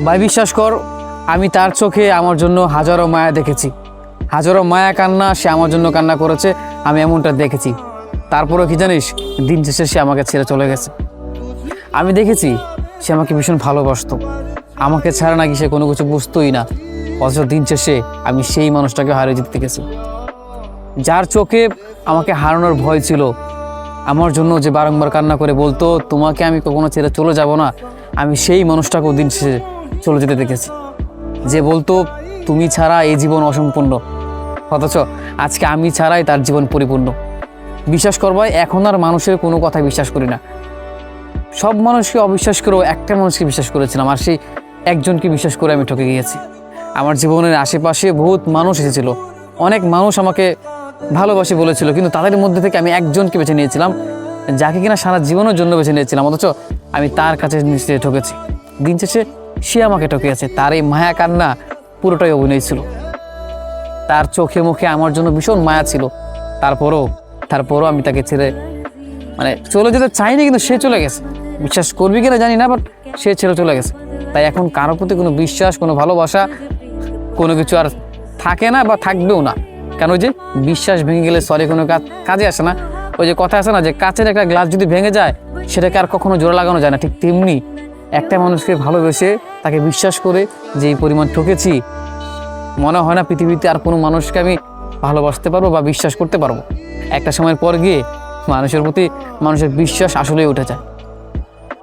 ভাই বিশ্বাস কর, আমি তার চোখে আমার জন্য হাজারো মায়া দেখেছি, হাজারো মায়া কান্না সে আমার জন্য কান্না করেছে, আমি এমনটা দেখেছি। তারপরেও কি জানিস, দিন শেষে সে আমাকে ছেড়ে চলে গেছে। আমি দেখেছি সে আমাকে ভীষণ ভালোবাসতো, আমাকে ছাড়া নাকি সে কোনো কিছু বুঝতোই না, অথচ দিন শেষে আমি সেই মানুষটাকে হারিয়ে যেতে দেখেছি। যার চোখে আমাকে হারানোর ভয় ছিল, আমার জন্য যে বারংবার কান্না করে বলতো তোমাকে আমি কখনো ছেড়ে চলে যাব না, আমি সেই মানুষটাকেও দিন শেষে চলে যেতে দেখেছি। যে বলতো তুমি ছাড়া এই জীবন অসম্পূর্ণ, অথচ আজকে আমি ছাড়াই তার জীবন পরিপূর্ণ। বিশ্বাস করবাই, এখন আর মানুষের কোনো কথা বিশ্বাস করি না। সব মানুষকে অবিশ্বাস করেও একটা মানুষকে বিশ্বাস করেছিলাম, আর সেই একজনকে বিশ্বাস করে আমি ঠকে গিয়েছি। আমার জীবনের আশেপাশে বহুত মানুষ এসেছিল, অনেক মানুষ আমাকে ভালোবাসে বলেছিল, কিন্তু তাদের মধ্যে থেকে আমি একজনকে বেছে নিয়েছিলাম, যাকে কিনা সারা জীবনের জন্য বেছে নিয়েছিলাম, অথচ আমি তার কাছে নিশ্চয় ঠকেছি। দিন শেষে সে আমাকে ঠকেছে। তার এই মায়া কান্না পুরোটাই অভিনয় ছিল। তার চোখে মুখে আমার জন্য ভীষণ মায়া ছিল, তারপরও আমি তাকে ছেড়ে চলে যেতে চাইনি, কিন্তু সে চলে গেছে। বিশ্বাস করবি কিনা জানি না, বাট সে ছেড়ে চলে গেছে। তাই এখন কারোর প্রতি কোনো বিশ্বাস, কোনো ভালোবাসা, কোনো কিছু আর থাকে না বা থাকবেও না। কেন, যে বিশ্বাস ভেঙে গেলে সরি কোনো কাজে আসে না। ওই যে কথা আছে না, যে কাচের একটা গ্লাস যদি ভেঙে যায় সেটাকে আর কখনো জোড়া লাগানো যায় না, ঠিক তেমনি একটা মানুষকে ভালোবেসে তাকে বিশ্বাস করে যে এই পরিমাণ ঠকেছি, মনে হয় না পৃথিবীতে আর কোনো মানুষকে আমি ভালোবাসতে পারবো বা বিশ্বাস করতে পারবো। একটা সময়ের পর গিয়ে মানুষের প্রতি মানুষের বিশ্বাস আসলেই উঠে যায়।